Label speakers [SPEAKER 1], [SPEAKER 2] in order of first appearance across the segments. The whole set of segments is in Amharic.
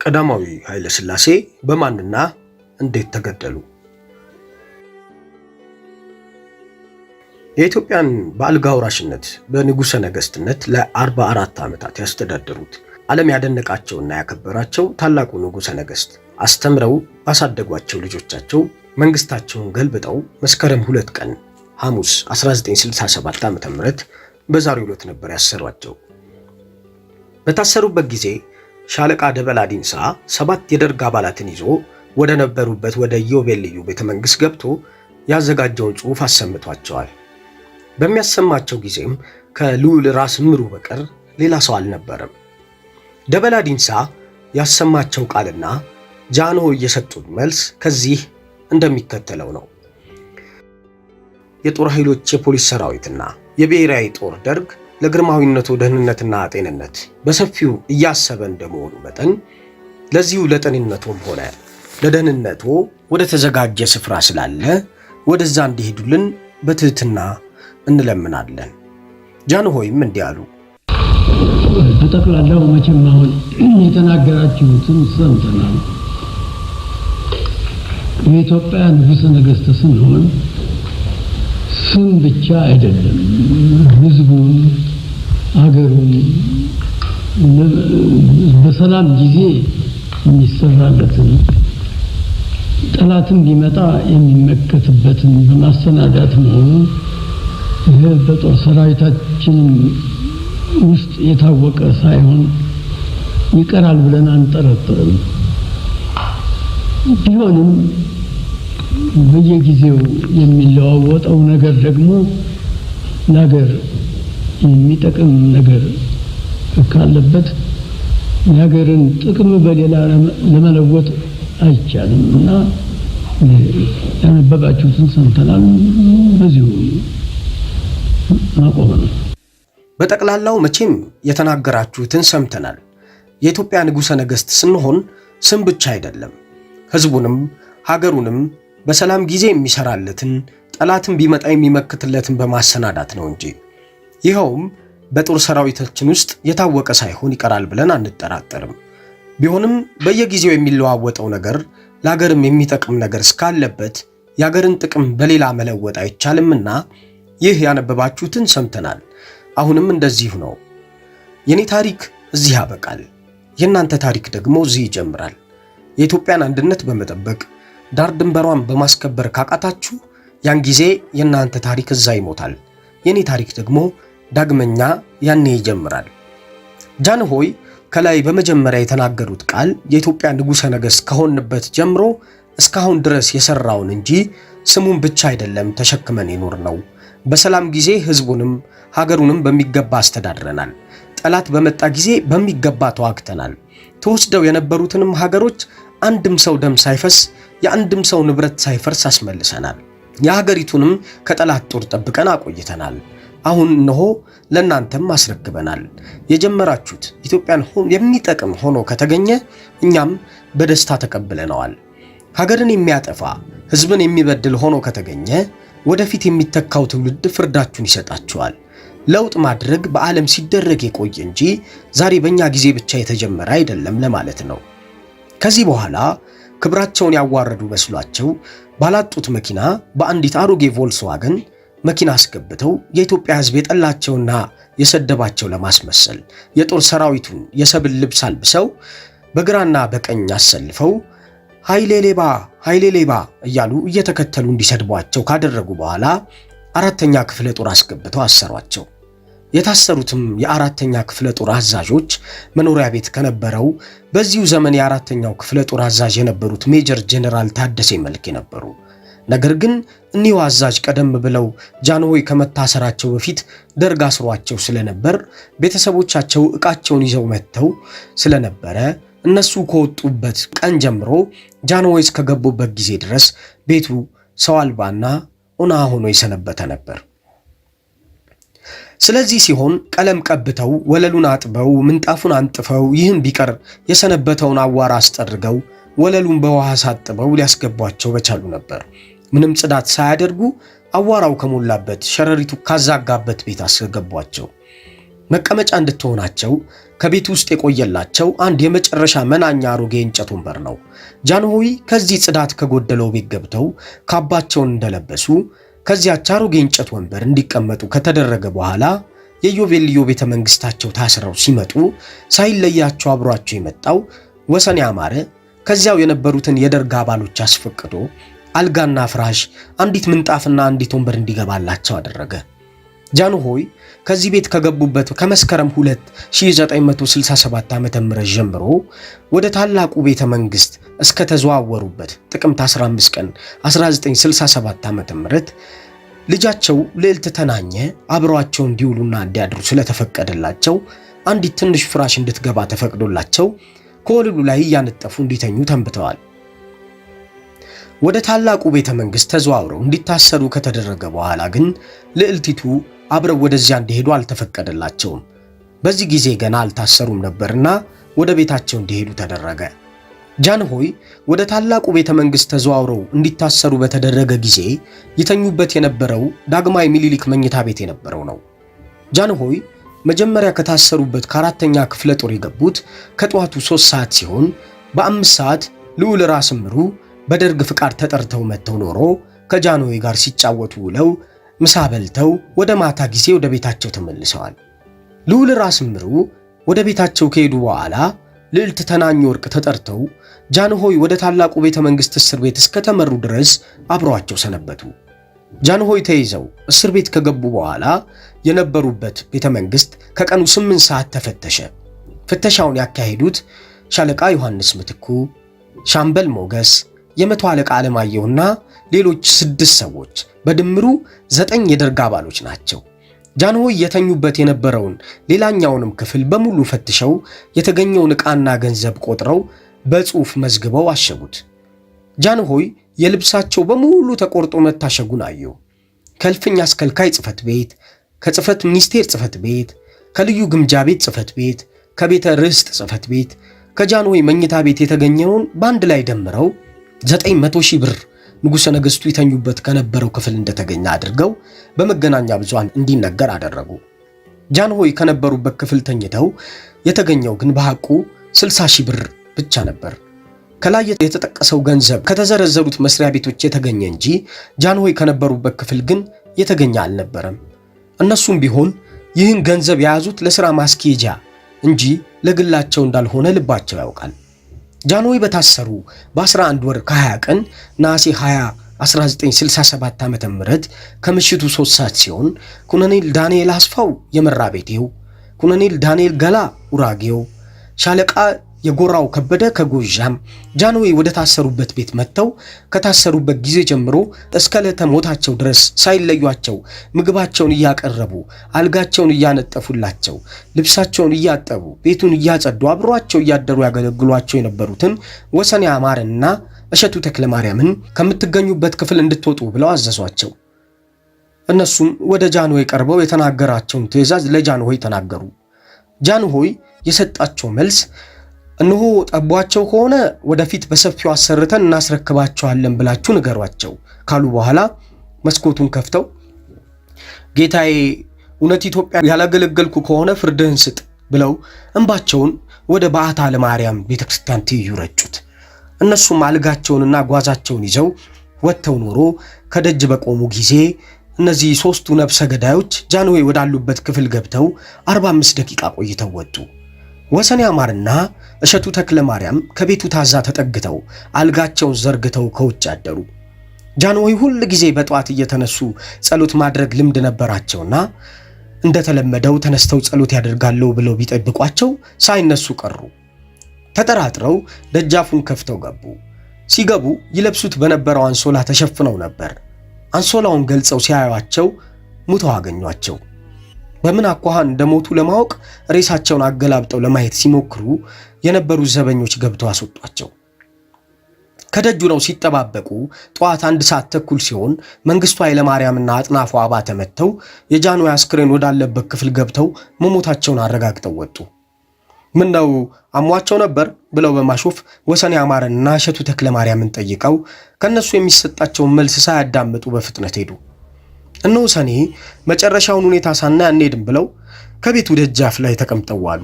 [SPEAKER 1] ቀዳማዊ ኃይለ ሥላሴ በማንና እንዴት ተገደሉ? የኢትዮጵያን በአልጋ ወራሽነት በንጉሠ ነገሥትነት ለ44 ዓመታት ያስተዳደሩት ዓለም ያደነቃቸውና ያከበራቸው ታላቁ ንጉሠ ነገሥት አስተምረው ባሳደጓቸው ልጆቻቸው መንግስታቸውን ገልብጠው መስከረም 2 ቀን ሐሙስ 1967 ዓ.ም በዛሬው ዕለት ነበር ያሰሯቸው። በታሰሩበት ጊዜ ሻለቃ ደበላ ዲንሳ 7 የደርግ አባላትን ይዞ ወደ ነበሩበት ወደ ኢዮቤልዩ ቤተ መንግሥት ገብቶ ያዘጋጀውን ጽሑፍ አሰምቷቸዋል። በሚያሰማቸው ጊዜም ከልዑል ራስ ምሩ በቀር ሌላ ሰው አልነበረም። ደበላ ዲንሳ ያሰማቸው ቃልና ጃንሆይ የሰጡት መልስ ከዚህ እንደሚከተለው ነው። የጦር ኃይሎች የፖሊስ ሰራዊትና የብሔራዊ ጦር ደርግ ለግርማዊነቱ ደህንነትና ጤንነት በሰፊው እያሰበ እንደመሆኑ መጠን ለዚሁ ለጤንነቱም ሆነ ለደህንነቱ ወደ ተዘጋጀ ስፍራ ስላለ ወደዛ እንዲሄዱልን በትህትና እንለምናለን። ጃንሆይም እንዲህ አሉ።
[SPEAKER 2] በጠቅላላው መቼም አሁን የተናገራችሁትን ሰምተናል። የኢትዮጵያ ንጉሠ ነገሥት ስንሆን ስም ብቻ አይደለም፣ ህዝቡን አገሩን በሰላም ጊዜ የሚሰራለትን ጠላትም ቢመጣ የሚመከትበትን በማሰናዳት መሆኑ ይህ በጦር ሰራዊታችን ውስጥ የታወቀ ሳይሆን ይቀራል ብለን አንጠረጥርም። ቢሆንም በየጊዜው የሚለዋወጠው ነገር ደግሞ ለሀገር የሚጠቅም ነገር ካለበት የሀገርን ጥቅም በሌላ ለመለወጥ አይቻልም እና ያነበባችሁትን ሰምተናል። በዚሁ ማቆም ነው።
[SPEAKER 1] በጠቅላላው መቼም የተናገራችሁትን ሰምተናል። የኢትዮጵያ ንጉሠ ነገሥት ስንሆን ስም ብቻ አይደለም፣ ህዝቡንም ሀገሩንም በሰላም ጊዜ የሚሰራለትን ጠላትን ቢመጣ የሚመክትለትን በማሰናዳት ነው እንጂ ይኸውም በጦር ሰራዊታችን ውስጥ የታወቀ ሳይሆን ይቀራል ብለን አንጠራጠርም። ቢሆንም በየጊዜው የሚለዋወጠው ነገር ለሀገርም የሚጠቅም ነገር እስካለበት የሀገርን ጥቅም በሌላ መለወጥ አይቻልምና ይህ ያነበባችሁትን ሰምተናል። አሁንም እንደዚሁ ነው። የኔ ታሪክ እዚህ ያበቃል። የእናንተ ታሪክ ደግሞ እዚህ ይጀምራል። የኢትዮጵያን አንድነት በመጠበቅ ዳር ድንበሯን በማስከበር ካቃታችሁ ያን ጊዜ የእናንተ ታሪክ እዛ ይሞታል። የኔ ታሪክ ደግሞ ዳግመኛ ያኔ ይጀምራል። ጃንሆይ ከላይ በመጀመሪያ የተናገሩት ቃል የኢትዮጵያ ንጉሠ ነገሥት ከሆንበት ጀምሮ እስካሁን ድረስ የሰራውን እንጂ ስሙን ብቻ አይደለም ተሸክመን ይኖር ነው። በሰላም ጊዜ ህዝቡንም ሀገሩንም በሚገባ አስተዳድረናል። ጠላት በመጣ ጊዜ በሚገባ ተዋግተናል። ተወስደው የነበሩትንም ሀገሮች አንድም ሰው ደም ሳይፈስ የአንድም ሰው ንብረት ሳይፈርስ አስመልሰናል። የሀገሪቱንም ከጠላት ጦር ጠብቀን አቆይተናል። አሁን እነሆ ለእናንተም አስረክበናል። የጀመራችሁት ኢትዮጵያን የሚጠቅም ሆኖ ከተገኘ እኛም በደስታ ተቀብለነዋል። ሀገርን የሚያጠፋ ህዝብን የሚበድል ሆኖ ከተገኘ ወደፊት የሚተካው ትውልድ ፍርዳችሁን ይሰጣችኋል። ለውጥ ማድረግ በዓለም ሲደረግ የቆየ እንጂ ዛሬ በእኛ ጊዜ ብቻ የተጀመረ አይደለም ለማለት ነው። ከዚህ በኋላ ክብራቸውን ያዋረዱ መስሏቸው ባላጡት መኪና በአንዲት አሮጌ ቮልስዋገን መኪና አስገብተው የኢትዮጵያ ህዝብ የጠላቸውና የሰደባቸው ለማስመሰል የጦር ሰራዊቱን የሰብል ልብስ አልብሰው በግራና በቀኝ አሰልፈው ኃይሌ ሌባ ኃይሌ ሌባ እያሉ እየተከተሉ እንዲሰድቧቸው ካደረጉ በኋላ 4ኛ ክፍለ ጦር አስገብተው አሰሯቸው። የታሰሩትም የ4ኛ ክፍለ ጦር አዛዦች መኖሪያ ቤት ከነበረው በዚሁ ዘመን የ4ኛው ክፍለ ጦር አዛዥ የነበሩት ሜጀር ጄኔራል ታደሰ መልኬ ነበሩ። ነገር ግን እኒሁ አዛዥ ቀደም ብለው ጃንሆይ ከመታሰራቸው በፊት ደርግ አስሯቸው ስለነበር ቤተሰቦቻቸው ዕቃቸውን ይዘው መጥተው ስለነበረ እነሱ ከወጡበት ቀን ጀምሮ ጃንሆይ እስከገቡበት ጊዜ ድረስ ቤቱ ሰው አልባና ኦና ሆኖ የሰነበተ ነበር። ስለዚህ ሲሆን ቀለም ቀብተው ወለሉን አጥበው ምንጣፉን አንጥፈው ይህን ቢቀር የሰነበተውን አዋራ አስጠርገው ወለሉን በውሃ ሳጥበው ሊያስገቧቸው በቻሉ ነበር። ምንም ጽዳት ሳያደርጉ አዋራው ከሞላበት ሸረሪቱ ካዛጋበት ቤት አስገቧቸው። መቀመጫ እንድትሆናቸው ከቤት ውስጥ የቆየላቸው አንድ የመጨረሻ መናኛ አሮጌ እንጨት ወንበር ነው። ጃንሆይ ከዚህ ጽዳት ከጎደለው ቤት ገብተው ካባቸውን እንደለበሱ ከዚያች አሮጌ እንጨት ወንበር እንዲቀመጡ ከተደረገ በኋላ የኢዮቤልዩ ቤተ መንግስታቸው ታስረው ሲመጡ ሳይለያቸው አብሯቸው የመጣው ወሰኔ አማረ ከዚያው የነበሩትን የደርግ አባሎች አስፈቅዶ አልጋና ፍራሽ፣ አንዲት ምንጣፍና አንዲት ወንበር እንዲገባላቸው አደረገ። ጃንሆይ ከዚህ ቤት ከገቡበት ከመስከረም 2 1967 ዓ.ም ጀምሮ ወደ ታላቁ ቤተ መንግስት እስከ ተዘዋወሩበት ጥቅምት 15 ቀን 1967 ዓ.ም ልጃቸው ልዕልት ተናኘ አብረዋቸው እንዲውሉና እንዲያድሩ ስለተፈቀደላቸው አንዲት ትንሽ ፍራሽ እንድትገባ ተፈቅዶላቸው ከወለሉ ላይ ያነጠፉ እንዲተኙ ተንብተዋል። ወደ ታላቁ ቤተ መንግስት ተዘዋውረው እንዲታሰሩ ከተደረገ በኋላ ግን ልዕልቲቱ አብረው ወደዚያ እንዲሄዱ አልተፈቀደላቸውም። በዚህ ጊዜ ገና አልታሰሩም ነበርና ወደ ቤታቸው እንዲሄዱ ተደረገ። ጃንሆይ ወደ ታላቁ ቤተ መንግስት ተዘዋውረው እንዲታሰሩ በተደረገ ጊዜ የተኙበት የነበረው ዳግማዊ ሚኒሊክ መኝታ ቤት የነበረው ነው። ጃንሆይ መጀመሪያ ከታሰሩበት ከአራተኛ ክፍለ ጦር የገቡት ከጠዋቱ 3 ሰዓት ሲሆን በ5 ሰዓት ልዑል ራስ ምሩ በደርግ ፍቃድ ተጠርተው መጥተው ኖሮ ከጃንሆይ ጋር ሲጫወቱ ውለው ምሳ በልተው ወደ ማታ ጊዜ ወደ ቤታቸው ተመልሰዋል። ልዑል ራስ ምሩ ወደ ቤታቸው ከሄዱ በኋላ ልዕልት ተናኘ ወርቅ ተጠርተው ጃንሆይ ወደ ታላቁ ቤተ መንግስት እስር ቤት እስከተመሩ ድረስ አብረዋቸው ሰነበቱ። ጃንሆይ ተይዘው እስር ቤት ከገቡ በኋላ የነበሩበት ቤተ መንግስት ከቀኑ 8 ሰዓት ተፈተሸ። ፍተሻውን ያካሄዱት ሻለቃ ዮሐንስ ምትኩ፣ ሻምበል ሞገስ፣ የመቶ አለቃ አለማየሁና ሌሎች 6 ሰዎች በድምሩ 9 የደርግ አባሎች ናቸው። ጃንሆይ የተኙበት የነበረውን ሌላኛውንም ክፍል በሙሉ ፈትሸው የተገኘውን ዕቃና ገንዘብ ቆጥረው በጽሑፍ መዝግበው አሸጉት። ጃንሆይ የልብሳቸው በሙሉ ተቆርጦ መታሸጉን አየው። ከልፍኝ አስከልካይ ጽሕፈት ቤት፣ ከጽሕፈት ሚኒስቴር ጽሕፈት ቤት፣ ከልዩ ግምጃ ቤት ጽሕፈት ቤት፣ ከቤተ ርስት ጽሕፈት ቤት፣ ከጃንሆይ መኝታ ቤት የተገኘውን በአንድ ላይ ደምረው 900,000 ብር ንጉሠ ነገሥቱ ይተኙበት ከነበረው ክፍል እንደተገኘ አድርገው በመገናኛ ብዙሃን እንዲነገር አደረጉ። ጃንሆይ ከነበሩበት ክፍል ተኝተው የተገኘው ግን በሐቁ 60,000 ብር ብቻ ነበር። ከላይ የተጠቀሰው ገንዘብ ከተዘረዘሩት መስሪያ ቤቶች የተገኘ እንጂ ጃንሆይ ከነበሩበት ክፍል ግን የተገኘ አልነበረም። እነሱም ቢሆን ይህን ገንዘብ የያዙት ለሥራ ማስኬጃ እንጂ ለግላቸው እንዳልሆነ ልባቸው ያውቃል። ጃንሆይ በታሰሩ በ11 ወር ከ20 ቀን ነሐሴ 20 1967 ዓ.ም ከምሽቱ 3 ሰዓት ሲሆን ኮሎኔል ዳንኤል አስፋው የመራቤቴው፣ ኮሎኔል ዳንኤል ገላ ኡራጌው፣ ሻለቃ የጎራው ከበደ ከጎጃም ጃንሆይ ወደ ታሰሩበት ቤት መጥተው ከታሰሩበት ጊዜ ጀምሮ እስከ ዕለተ ሞታቸው ድረስ ሳይለዩአቸው ምግባቸውን እያቀረቡ አልጋቸውን እያነጠፉላቸው ልብሳቸውን እያጠቡ ቤቱን እያጸዱ አብሯቸው እያደሩ ያገለግሏቸው የነበሩትን ወሰኔ አማረና እሸቱ ተክለማርያምን ከምትገኙበት ክፍል እንድትወጡ ብለው አዘዟቸው። እነሱም ወደ ጃንሆይ ቀርበው የተናገራቸውን ትዕዛዝ ለጃንሆይ ተናገሩ። ጃንሆይ የሰጣቸው መልስ እነሆ ጠቧቸው ከሆነ ወደፊት በሰፊው አሰርተን እናስረክባቸዋለን ብላችሁ ንገሯቸው ካሉ በኋላ መስኮቱን ከፍተው ጌታዬ እውነት ኢትዮጵያ ያላገለገልኩ ከሆነ ፍርድህን ስጥ ብለው እንባቸውን ወደ በዓታ ለማርያም ቤተክርስቲያን ትይዩ ረጩት። እነሱም አልጋቸውንና ጓዛቸውን ይዘው ወጥተው ኖሮ ከደጅ በቆሙ ጊዜ እነዚህ 3ቱ ነፍሰ ገዳዮች ጃንሆይ ወዳሉበት ክፍል ገብተው 45 ደቂቃ ቆይተው ወጡ። ወሰኔ አማርና እሸቱ ተክለማርያም ከቤቱ ታዛ ተጠግተው አልጋቸውን ዘርግተው ከውጭ አደሩ። ጃንሆይ ሁል ጊዜ በጧት እየተነሱ ጸሎት ማድረግ ልምድ ነበራቸውና እንደተለመደው ተነስተው ጸሎት ያደርጋሉ ብለው ቢጠብቋቸው ሳይነሱ ቀሩ። ተጠራጥረው ደጃፉን ከፍተው ገቡ። ሲገቡ ይለብሱት በነበረው አንሶላ ተሸፍነው ነበር። አንሶላውን ገልጸው ሲያዩአቸው ሙተው አገኟቸው። በምን አኳኋን እንደሞቱ ለማወቅ ሬሳቸውን አገላብጠው ለማየት ሲሞክሩ የነበሩ ዘበኞች ገብተው አስወጧቸው። ከደጁ ነው ሲጠባበቁ ጠዋት 1 ሰዓት ተኩል ሲሆን መንግስቱ ኃይለማርያምና አጥናፉ አባተ መጥተው የጃንሆይ አስክሬን ወዳለበት ክፍል ገብተው መሞታቸውን አረጋግጠው ወጡ። ምን ነው አሟቸው ነበር ብለው በማሾፍ ወሰኔ አማረንና እሸቱ ተክለማርያምን ጠይቀው ከነሱ የሚሰጣቸውን መልስ ሳያዳምጡ በፍጥነት ሄዱ። እነሆ ሰኔ መጨረሻውን ሁኔታ ሳናይ አንሄድም ብለው ከቤቱ ደጃፍ ላይ ተቀምጠው ዋሉ።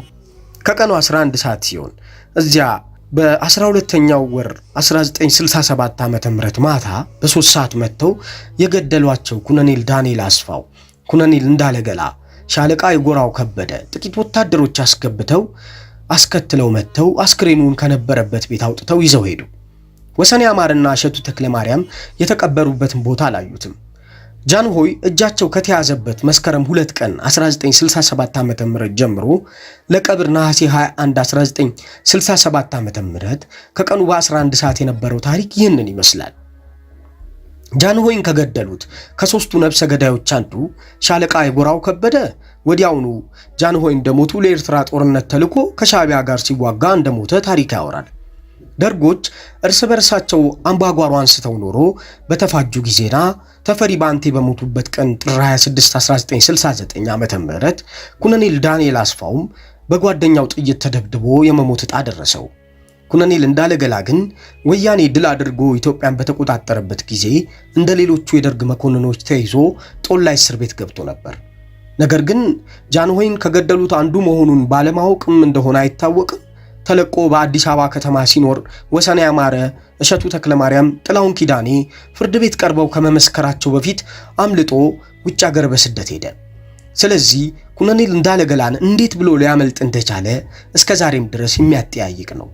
[SPEAKER 1] ከቀኑ 11 ሰዓት ሲሆን እዚያ በ12ኛው ወር 1967 ዓመተ ምህረት ማታ በ3 ሰዓት መጥተው የገደሏቸው ኮሎኔል ዳንኤል አስፋው፣ ኮሎኔል እንዳለገላ፣ ሻለቃ የጎራው ከበደ ጥቂት ወታደሮች አስከትለው መጥተው አስክሬኑን ከነበረበት ቤት አውጥተው ይዘው ሄዱ። ወሰኔ አማረና እሸቱ ተክለማርያም የተቀበሩበትን ቦታ አላዩትም። ጃንሆይ እጃቸው ከተያዘበት መስከረም 2 ቀን 1967 ዓመተ ምህረት ጀምሮ ለቀብር ነሐሴ 21 1967 ዓመተ ምህረት ከቀኑ በ11 ሰዓት የነበረው ታሪክ ይህንን ይመስላል። ጃንሆይን ከገደሉት ከሶስቱ ነፍሰ ገዳዮች አንዱ ሻለቃ የጎራው ከበደ ወዲያውኑ ጃንሆይ እንደሞቱ ለኤርትራ ጦርነት ተልኮ ከሻዕቢያ ጋር ሲዋጋ እንደሞተ ታሪክ ያወራል። ደርጎች እርስ በርሳቸው አምባጓሮ አንስተው ኖሮ በተፋጁ ጊዜና ተፈሪ ባንቴ በሞቱበት ቀን ጥር 26 1969 ዓመተ ምህረት ኮሎኔል ዳንኤል አስፋውም በጓደኛው ጥይት ተደብድቦ የመሞት ዕጣ ደረሰው። ኮሎኔል እንዳለገላ ግን ወያኔ ድል አድርጎ ኢትዮጵያን በተቆጣጠረበት ጊዜ እንደ ሌሎቹ የደርግ መኮንኖች ተይዞ ጦላይ እስር ቤት ገብቶ ነበር። ነገር ግን ጃንሆይን ከገደሉት አንዱ መሆኑን ባለማወቅም እንደሆነ አይታወቅም ተለቆ በአዲስ አበባ ከተማ ሲኖር ወሰኔ አማረ፣ እሸቱ ተክለማርያም፣ ጥላሁን ኪዳኔ ፍርድ ቤት ቀርበው ከመመስከራቸው በፊት አምልጦ ውጭ ሀገር በስደት ሄደ። ስለዚህ ኮሎኔል እንዳለገላን እንዴት ብሎ ሊያመልጥ እንደቻለ እስከ ዛሬም ድረስ የሚያጠያይቅ ነው።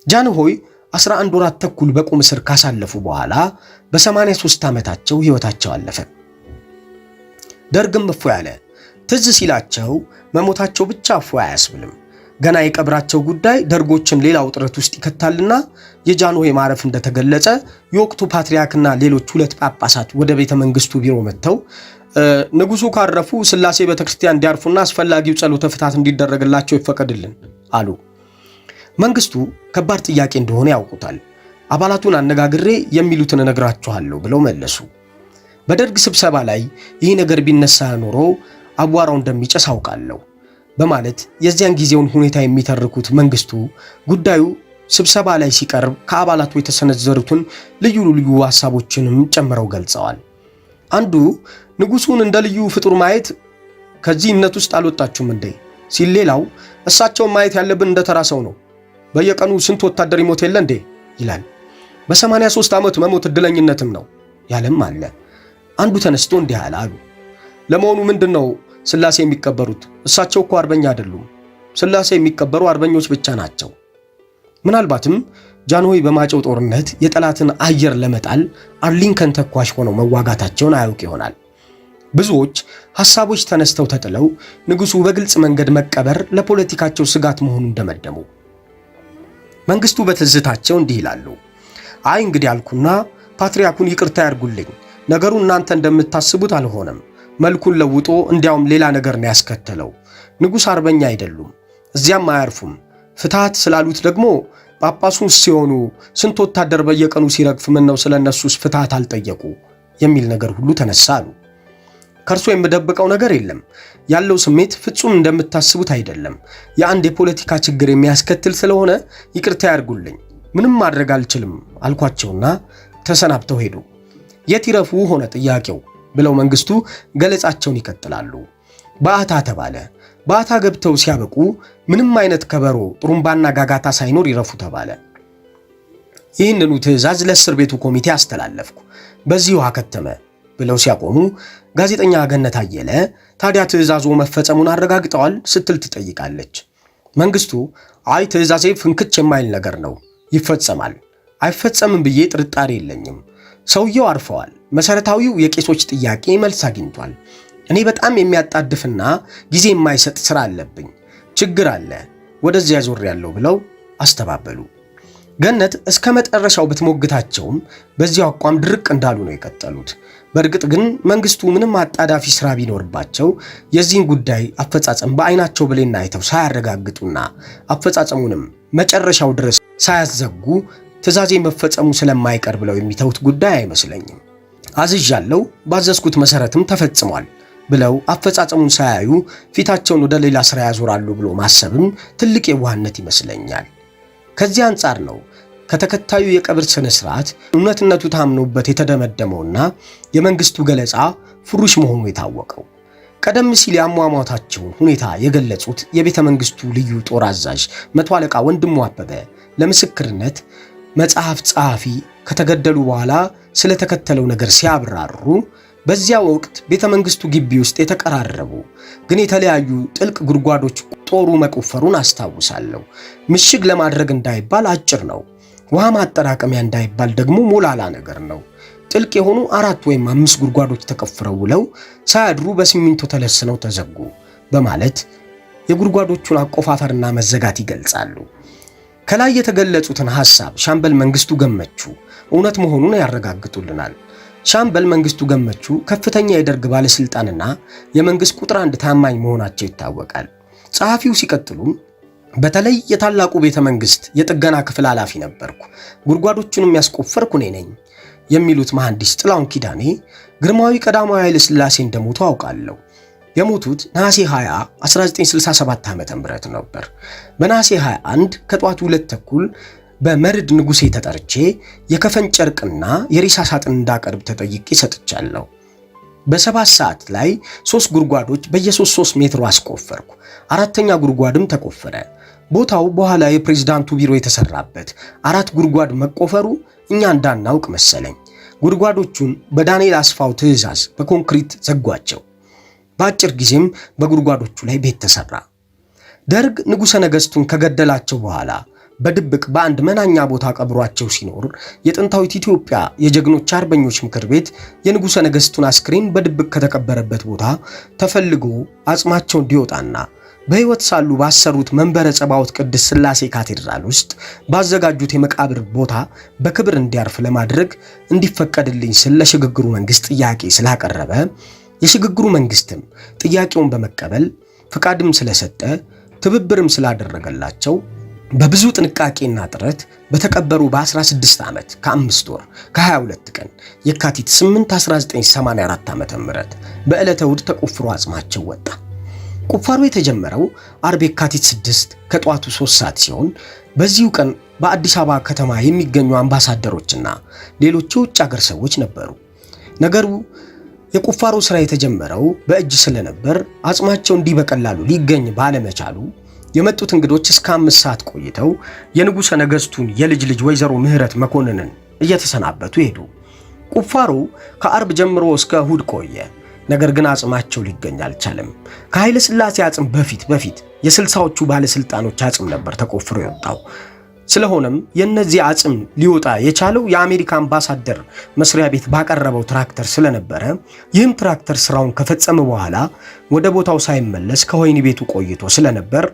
[SPEAKER 1] ጃንሆይ 11 ወራት ተኩል በቁም እስር ካሳለፉ በኋላ በ83 ዓመታቸው ሕይወታቸው አለፈ። ደርግም እፎይ አለ። ትዝ ሲላቸው መሞታቸው ብቻ እፎይ አያስብልም። ገና የቀብራቸው ጉዳይ ደርጎችን ሌላ ውጥረት ውስጥ ይከታልና የጃንሆይ ማረፍ እንደተገለጸ የወቅቱ ፓትርያርክና ሌሎች 2 ጳጳሳት ወደ ቤተ መንግስቱ ቢሮ መጥተው ንጉሱ ካረፉ ስላሴ ቤተክርስቲያን እንዲያርፉና አስፈላጊው ጸሎተ ፍታት እንዲደረግላቸው ይፈቀድልን አሉ። መንግስቱ ከባድ ጥያቄ እንደሆነ ያውቁታል። አባላቱን አነጋግሬ የሚሉትን እነግራችኋለሁ ብለው መለሱ። በደርግ ስብሰባ ላይ ይህ ነገር ቢነሳ ኖሮ አቧራው እንደሚጨስ አውቃለሁ በማለት የዚያን ጊዜውን ሁኔታ የሚተርኩት መንግስቱ ጉዳዩ ስብሰባ ላይ ሲቀርብ ከአባላቱ የተሰነዘሩትን ልዩ ልዩ ሐሳቦችንም ጨምረው ገልጸዋል። አንዱ ንጉሱን እንደ ልዩ ፍጡር ማየት ከዚህ እምነት ውስጥ አልወጣችሁም እንዴ ሲል፣ ሌላው እሳቸውን ማየት ያለብን እንደ ተራ ሰው ነው፣ በየቀኑ ስንት ወታደር ይሞት የለ እንዴ ይላል። በ83 ዓመት መሞት እድለኝነትም ነው ያለም አለ። አንዱ ተነስቶ እንዲህ አሉ፣ ለመሆኑ ምንድነው ስላሴ የሚቀበሩት? እሳቸው እኮ አርበኛ አይደሉም። ስላሴ የሚቀበሩ አርበኞች ብቻ ናቸው። ምናልባትም ጃንሆይ በማጨው ጦርነት የጠላትን አየር ለመጣል አርሊንከን ተኳሽ ሆነው መዋጋታቸውን አያውቅ ይሆናል። ብዙዎች ሐሳቦች ተነስተው ተጥለው ንጉሱ በግልጽ መንገድ መቀበር ለፖለቲካቸው ስጋት መሆኑን እንደመደሙ መንግስቱ በትዝታቸው እንዲህ ይላሉ። አይ እንግዲህ አልኩና ፓትርያርኩን ይቅርታ ያርጉልኝ፣ ነገሩ እናንተ እንደምታስቡት አልሆነም። መልኩን ለውጦ እንዲያውም ሌላ ነገር ነው ያስከተለው። ንጉስ አርበኛ አይደሉም፣ እዚያም አያርፉም። ፍትሃት ስላሉት ደግሞ ጳጳሱ ሲሆኑ ስንት ወታደር በየቀኑ ሲረግፍ ምን ነው ስለነሱስ ፍትሃት አልጠየቁ የሚል ነገር ሁሉ ተነሳሉ። ከርሶ የምደብቀው ነገር የለም። ያለው ስሜት ፍጹም እንደምታስቡት አይደለም። የአንድ የፖለቲካ ችግር የሚያስከትል ስለሆነ ይቅርታ ያርጉልኝ፣ ምንም ማድረግ አልችልም አልኳቸውና ተሰናብተው ሄዱ። የት ይረፉ ሆነ ጥያቄው ብለው መንግስቱ ገለጻቸውን ይቀጥላሉ። ባታ ተባለ። ባታ ገብተው ሲያበቁ ምንም አይነት ከበሮ፣ ጥሩምባና ጋጋታ ሳይኖር ይረፉ ተባለ። ይህንኑ ትዕዛዝ ለእስር ቤቱ ኮሚቴ አስተላለፍኩ፣ በዚሁ አከተመ ብለው ሲያቆሙ ጋዜጠኛ ገነት አየለ ታዲያ ትዕዛዙ መፈጸሙን አረጋግጠዋል ስትል ትጠይቃለች። መንግስቱ አይ ትዕዛዜ ፍንክች የማይል ነገር ነው፣ ይፈጸማል። አይፈጸምም ብዬ ጥርጣሬ የለኝም። ሰውየው አርፈዋል። መሰረታዊው የቄሶች ጥያቄ መልስ አግኝቷል። እኔ በጣም የሚያጣድፍና ጊዜ የማይሰጥ ስራ አለብኝ፣ ችግር አለ፣ ወደዚያ ዞር ያለው ብለው አስተባበሉ። ገነት እስከ መጨረሻው ብትሞግታቸውም በዚያው አቋም ድርቅ እንዳሉ ነው የቀጠሉት። በእርግጥ ግን መንግስቱ ምንም አጣዳፊ ስራ ቢኖርባቸው የዚህን ጉዳይ አፈጻጸም በአይናቸው ብሌና አይተው ሳያረጋግጡና አፈጻጸሙንም መጨረሻው ድረስ ሳያዘጉ ትዕዛዜ መፈጸሙ ስለማይቀር ብለው የሚተውት ጉዳይ አይመስለኝም። አዝዣለሁ፣ ባዘዝኩት መሰረትም ተፈጽሟል ብለው አፈጻጸሙን ሳያዩ ፊታቸውን ወደ ሌላ ስራ ያዞራሉ ብሎ ማሰብም ትልቅ የዋህነት ይመስለኛል። ከዚህ አንጻር ነው ከተከታዩ የቀብር ስነ ስርዓት እውነትነቱ ታምኖበት የተደመደመውና የመንግስቱ ገለጻ ፍሩሽ መሆኑ የታወቀው። ቀደም ሲል ያሟሟታቸውን ሁኔታ የገለጹት የቤተ መንግስቱ ልዩ ጦር አዛዥ መቶ አለቃ ወንድሙ አበበ ለምስክርነት መጽሐፍ ጸሐፊ ከተገደሉ በኋላ ስለተከተለው ነገር ሲያብራሩ በዚያ ወቅት ቤተ መንግስቱ ግቢ ውስጥ የተቀራረቡ ግን የተለያዩ ጥልቅ ጉድጓዶች ጦሩ መቆፈሩን አስታውሳለሁ። ምሽግ ለማድረግ እንዳይባል አጭር ነው፣ ውሃ ማጠራቀሚያ እንዳይባል ደግሞ ሞላላ ነገር ነው። ጥልቅ የሆኑ 4 ወይም 5 ጉድጓዶች ተቆፍረው ውለው ሳያድሩ በሲሚንቶ ተለስነው ተዘጉ በማለት የጉድጓዶቹን አቆፋፈርና መዘጋት ይገልጻሉ። ከላይ የተገለጹትን ሐሳብ ሻምበል መንግስቱ ገመቹ እውነት መሆኑን ያረጋግጡልናል። ሻምበል መንግስቱ ገመቹ ከፍተኛ የደርግ ባለስልጣንና የመንግስት ቁጥር 1 ታማኝ መሆናቸው ይታወቃል። ጸሐፊው ሲቀጥሉም በተለይ የታላቁ ቤተ መንግስት የጥገና ክፍል ኃላፊ ነበርኩ፣ ጉድጓዶቹንም ያስቆፈርኩ እኔ ነኝ የሚሉት መሐንዲስ ጥላሁን ኪዳኔ ግርማዊ ቀዳማዊ ኃይለ ሥላሴ እንደሞቱ አውቃለሁ። የሞቱት ነሐሴ 20 1967 ዓ.ም ነበር። በነሐሴ 21 ከጧቱ 2 ተኩል በመርድ ንጉሴ ተጠርቼ የከፈን ጨርቅና የሬሳ ሳጥን እንዳቀርብ ተጠይቄ ሰጥቻለሁ። በ7 ሰዓት ላይ 3 ጉድጓዶች በየ3 ሜትሩ አስቆፈርኩ። 4ኛ ጉድጓድም ተቆፈረ። ቦታው በኋላ የፕሬዝዳንቱ ቢሮ የተሰራበት 4 ጉድጓድ መቆፈሩ እኛ እንዳናውቅ መሰለኝ። ጉድጓዶቹን በዳንኤል አስፋው ትዕዛዝ በኮንክሪት ዘጓቸው። በአጭር ጊዜም በጉድጓዶቹ ላይ ቤት ተሰራ። ደርግ ንጉሠ ነገሥቱን ከገደላቸው በኋላ በድብቅ በአንድ መናኛ ቦታ ቀብሯቸው ሲኖር የጥንታዊት ኢትዮጵያ የጀግኖች አርበኞች ምክር ቤት የንጉሠ ነገሥቱን አስክሬን በድብቅ ከተቀበረበት ቦታ ተፈልጎ አጽማቸው እንዲወጣና በሕይወት ሳሉ ባሰሩት መንበረ ጸባዖት ቅድስት ሥላሴ ካቴድራል ውስጥ ባዘጋጁት የመቃብር ቦታ በክብር እንዲያርፍ ለማድረግ እንዲፈቀድልኝ ስለ ለሽግግሩ መንግስት ጥያቄ ስላቀረበ የሽግግሩ መንግስትም ጥያቄውን በመቀበል ፍቃድም ስለሰጠ ትብብርም ስላደረገላቸው በብዙ ጥንቃቄና ጥረት በተቀበሩ በ16 ዓመት ከ5 ወር ከ22 ቀን የካቲት 8 1984 ዓ.ም በዕለተ እሑድ ተቆፍሮ አጽማቸው ወጣ። ቁፋሮ የተጀመረው አርብ የካቲት 6 ከጧቱ 3 ሰዓት ሲሆን በዚሁ ቀን በአዲስ አበባ ከተማ የሚገኙ አምባሳደሮችና ሌሎች የውጭ ሀገር ሰዎች ነበሩ። ነገሩ የቁፋሮ ስራ የተጀመረው በእጅ ስለነበር አጽማቸው እንዲህ በቀላሉ ሊገኝ ባለመቻሉ የመጡት እንግዶች እስከ 5 ሰዓት ቆይተው የንጉሠ ነገሥቱን የልጅ ልጅ ወይዘሮ ምህረት መኮንንን እየተሰናበቱ ሄዱ። ቁፋሮ ከአርብ ጀምሮ እስከ እሁድ ቆየ። ነገር ግን አጽማቸው ሊገኝ አልቻለም። ከኃይለ ሥላሴ አጽም በፊት የ60ዎቹ ባለስልጣኖች አጽም ነበር ተቆፍሮ የወጣው። ስለሆነም የነዚህ አጽም ሊወጣ የቻለው የአሜሪካ አምባሳደር መስሪያ ቤት ባቀረበው ትራክተር ስለነበረ ይህም ትራክተር ስራውን ከፈጸመ በኋላ ወደ ቦታው ሳይመለስ ከወይኒ ቤቱ ቆይቶ ስለነበር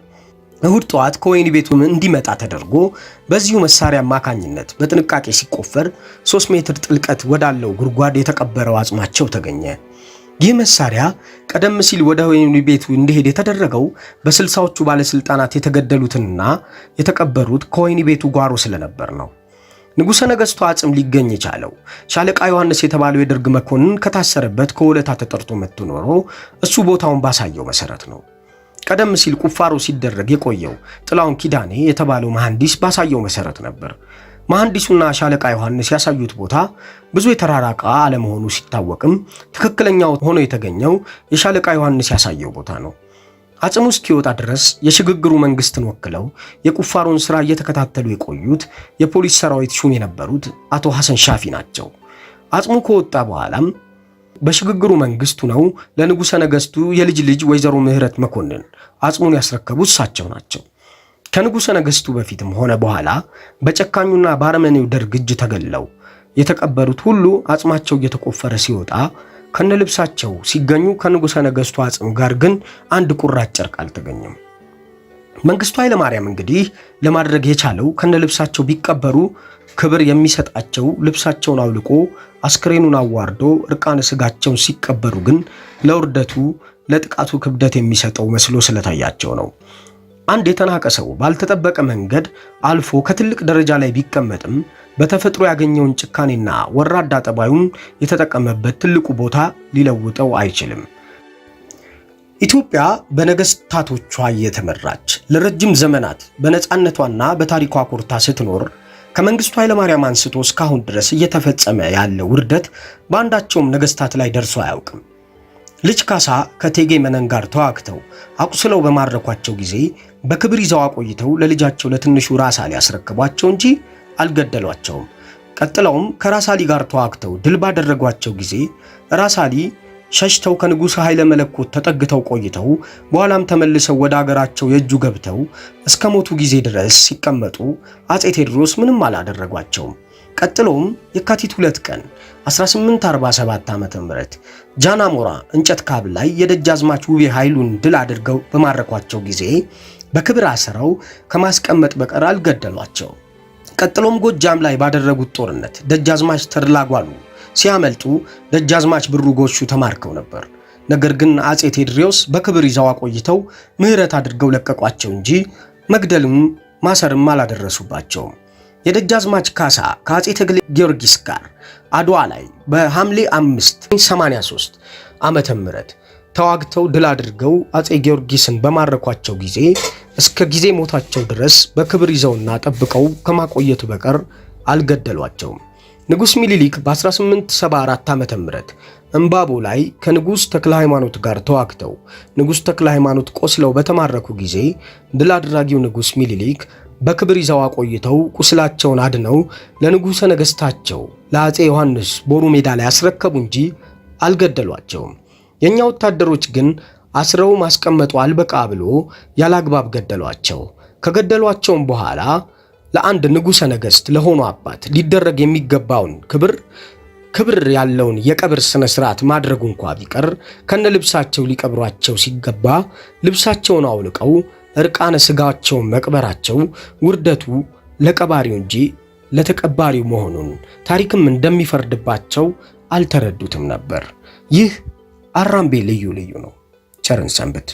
[SPEAKER 1] እሁድ ጠዋት ከወይኒ ቤቱ እንዲመጣ ተደርጎ በዚሁ መሳሪያ አማካኝነት በጥንቃቄ ሲቆፈር 3 ሜትር ጥልቀት ወዳለው ጉድጓድ የተቀበረው አጽማቸው ተገኘ። ይህ መሳሪያ ቀደም ሲል ወደ ወይኒ ቤቱ እንዲሄድ የተደረገው በ60ዎቹ ባለስልጣናት የተገደሉትና የተቀበሩት ከወይኒ ቤቱ ጓሮ ስለነበር ነው። ንጉሠ ነገሥቱ አጽም ሊገኝ የቻለው ሻለቃ ዮሐንስ የተባለው የደርግ መኮንን ከታሰረበት ከወለታ ተጠርቶ መጥቶ ኖሮ እሱ ቦታውን ባሳየው መሰረት ነው። ቀደም ሲል ቁፋሮ ሲደረግ የቆየው ጥላሁን ኪዳኔ የተባለው መሐንዲስ ባሳየው መሰረት ነበር። መሐንዲሱና ሻለቃ ዮሐንስ ያሳዩት ቦታ ብዙ የተራራቀ አለመሆኑ ሲታወቅም ትክክለኛው ሆኖ የተገኘው የሻለቃ ዮሐንስ ያሳየው ቦታ ነው። አጽሙ እስኪወጣ ድረስ የሽግግሩ መንግስትን ወክለው የቁፋሮን ስራ እየተከታተሉ የቆዩት የፖሊስ ሰራዊት ሹም የነበሩት አቶ ሐሰን ሻፊ ናቸው። አጽሙ ከወጣ በኋላም በሽግግሩ መንግስቱ ነው ለንጉሠ ነገሥቱ የልጅ ልጅ ወይዘሮ ምህረት መኮንን አጽሙን ያስረከቡት እሳቸው ናቸው። ከንጉሠ ነገሥቱ በፊትም ሆነ በኋላ በጨካኙና ባረመኔው ደርግ እጅ ተገለው የተቀበሩት ሁሉ አጽማቸው እየተቆፈረ ሲወጣ ከነልብሳቸው ሲገኙ ከንጉሠ ነገሥቱ አጽም ጋር ግን አንድ ቁራጭ ጨርቅ አልተገኘም። መንግስቱ ኃይለ ማርያም እንግዲህ ለማድረግ የቻለው ከነልብሳቸው ቢቀበሩ ክብር የሚሰጣቸው ልብሳቸውን አውልቆ አስክሬኑን አዋርዶ እርቃነ ስጋቸውን ሲቀበሩ ግን ለውርደቱ ለጥቃቱ ክብደት የሚሰጠው መስሎ ስለታያቸው ነው። አንድ የተናቀ ሰው ባልተጠበቀ መንገድ አልፎ ከትልቅ ደረጃ ላይ ቢቀመጥም በተፈጥሮ ያገኘውን ጭካኔና ወራዳ ጠባዩን የተጠቀመበት ትልቁ ቦታ ሊለውጠው አይችልም። ኢትዮጵያ በነገስታቶቿ እየተመራች ለረጅም ዘመናት በነፃነቷና በታሪኳ ኮርታ ስትኖር ከመንግስቱ ኃይለ ማርያም አንስቶ እስካሁን ድረስ እየተፈጸመ ያለው ውርደት በአንዳቸውም ነገስታት ላይ ደርሶ አያውቅም። ልጅ ካሳ ከእቴጌ መነን ጋር ተዋግተው አቁስለው በማረኳቸው ጊዜ በክብር ይዘው አቆይተው ለልጃቸው ለትንሹ ራስ አሊ ያስረከቧቸው እንጂ አልገደሏቸውም። ቀጥለውም ከራስ አሊ ጋር ተዋግተው ድል ባደረጓቸው ጊዜ ራስ አሊ ሸሽተው ከንጉሥ ኃይለ መለኮት ተጠግተው ቆይተው በኋላም ተመልሰው ወደ አገራቸው የእጁ ገብተው እስከ ሞቱ ጊዜ ድረስ ሲቀመጡ አጼ ቴዎድሮስ ምንም አላደረጓቸውም። ቀጥሎም የካቲት 2 ቀን 1847 ዓ.ም ጃናሞራ እንጨት ካብ ላይ የደጃዝማች ውቤ ኃይሉን ድል አድርገው በማረኳቸው ጊዜ በክብር አስረው ከማስቀመጥ በቀር አልገደሏቸው። ቀጥሎም ጎጃም ላይ ባደረጉት ጦርነት ደጃዝማች ተድላጓሉ ሲያመልጡ ደጃዝማች ብሩ ጎሹ ተማርከው ነበር። ነገር ግን አጼ ቴዎድሮስ በክብር ይዘው አቆይተው ምህረት አድርገው ለቀቋቸው እንጂ መግደልም ማሰርም አላደረሱባቸውም። የደጃዝማች ካሳ ከአጼ ተክለ ጊዮርጊስ ጋር አድዋ ላይ በሐምሌ 583 ዓመተ ምህረት ተዋግተው ድል አድርገው አጼ ጊዮርጊስን በማረኳቸው ጊዜ እስከ ጊዜ ሞታቸው ድረስ በክብር ይዘውና ጠብቀው ከማቆየት በቀር አልገደሏቸውም። ንጉስ ሚኒሊክ በ1874 ዓመተ ምህረት እምባቦ ላይ ከንጉስ ተክለ ሃይማኖት ጋር ተዋግተው ንጉስ ተክለ ሃይማኖት ቆስለው በተማረኩ ጊዜ ድል አድራጊው ንጉስ ሚኒሊክ በክብር ይዘው አቆይተው ቁስላቸውን አድነው ለንጉሠ ነገሥታቸው ለአጼ ዮሐንስ ቦሩ ሜዳ ላይ አስረከቡ እንጂ አልገደሏቸውም። የኛ ወታደሮች ግን አስረው ማስቀመጡ አልበቃ ብሎ ያላግባብ ገደሏቸው። ከገደሏቸውም በኋላ ለአንድ ንጉሠ ነገሥት ለሆኑ አባት ሊደረግ የሚገባውን ክብር ያለውን የቀብር ስነ ስርዓት ማድረጉ እንኳ ቢቀር ከነ ልብሳቸው ሊቀብሯቸው ሲገባ ልብሳቸውን አውልቀው እርቃነ ስጋቸውን መቅበራቸው ውርደቱ ለቀባሪው እንጂ ለተቀባሪው መሆኑን ታሪክም እንደሚፈርድባቸው አልተረዱትም ነበር። ይህ አራምቤ ልዩ ልዩ ነው። ቸርን ሰንብት።